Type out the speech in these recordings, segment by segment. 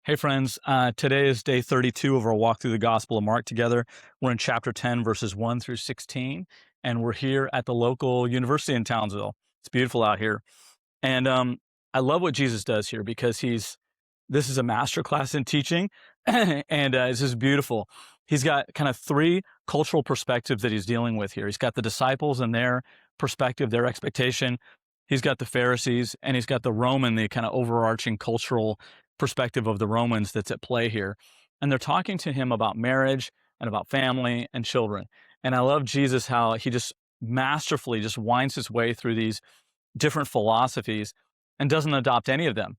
Hey, friends. Today is day 32 of our walk through the Gospel of Mark together. We're in chapter 10, verses 1 through 16, and we're here at the local university in Townsville. It's beautiful out here. And I love what Jesus does here because this is a master class in teaching, and this is beautiful. He's got kind of three cultural perspectives that he's dealing with here. He's got the disciples and their perspective, their expectation. He's got the Pharisees, and he's got the Roman, the kind of overarching cultural perspective of the Romans that's at play here. And they're talking to him about marriage and about family and children. And I love Jesus, how he just masterfully just winds his way through these different philosophies and doesn't adopt any of them.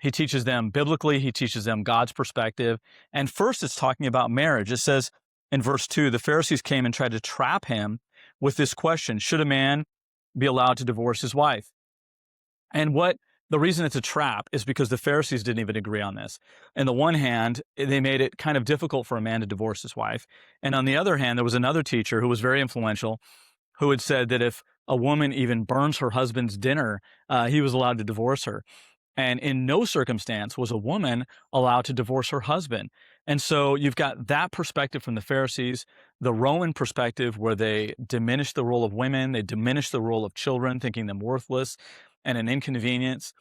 He teaches them biblically, he teaches them God's perspective. And first, it's talking about marriage. It says in verse 2, the Pharisees came and tried to trap him with this question: should a man be allowed to divorce his wife? And the reason it's a trap is because the Pharisees didn't even agree on this. On the one hand, they made it kind of difficult for a man to divorce his wife. And on the other hand, there was another teacher who was very influential who had said that if a woman even burns her husband's dinner, he was allowed to divorce her. And in no circumstance was a woman allowed to divorce her husband. And so you've got that perspective from the Pharisees, the Roman perspective where they diminish the role of women, they diminish the role of children, thinking them worthless and an inconvenience.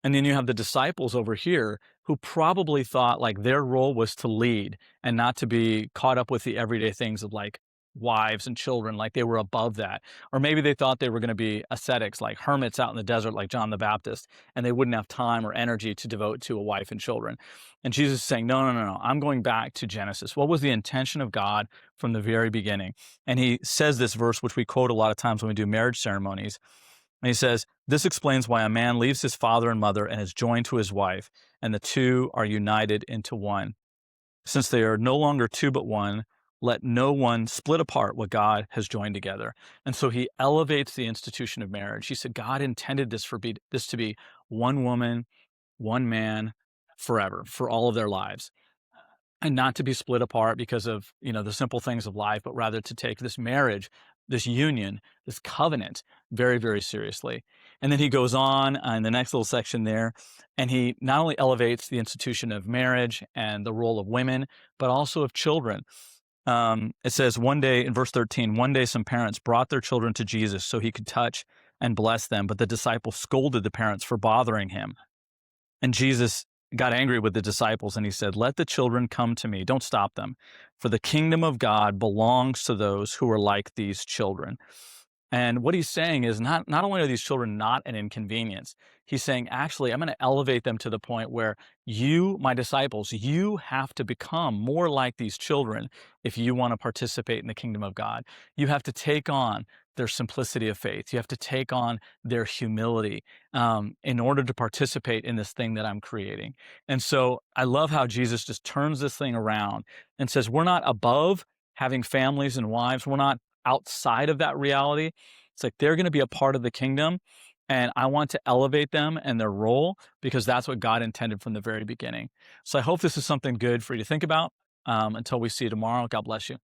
And then you have the disciples over here who probably thought like their role was to lead and not to be caught up with the everyday things of like wives and children, like they were above that. Or maybe they thought they were going to be ascetics, like hermits out in the desert, like John the Baptist, and they wouldn't have time or energy to devote to a wife and children. And Jesus is saying, no, no, no, no, I'm going back to Genesis. What was the intention of God from the very beginning? And he says this verse, which we quote a lot of times when we do marriage ceremonies. And he says, this explains why a man leaves his father and mother and is joined to his wife, and the two are united into one. Since they are no longer two but one, let no one split apart what God has joined together. And so he elevates the institution of marriage. He said God intended this to be one woman, one man, forever, for all of their lives, and not to be split apart because of, the simple things of life, but rather to take this marriage, this union, this covenant very, very seriously. And then he goes on in the next little section there, and he not only elevates the institution of marriage and the role of women, but also of children. It says one day in verse 13, one day some parents brought their children to Jesus so he could touch and bless them, but the disciples scolded the parents for bothering him. And Jesus got angry with the disciples and he said, let the children come to me. Don't stop them. For the kingdom of God belongs to those who are like these children. And what he's saying is not only are these children not an inconvenience, he's saying, actually, I'm going to elevate them to the point where you, my disciples, you have to become more like these children if you want to participate in the kingdom of God. You have to take on their simplicity of faith. You have to take on their humility in order to participate in this thing that I'm creating. And so I love how Jesus just turns this thing around and says, we're not above having families and wives. We're not outside of that reality. It's like they're going to be a part of the kingdom, and I want to elevate them and their role because that's what God intended from the very beginning. So I hope this is something good for you to think about. Until we see you tomorrow, God bless you.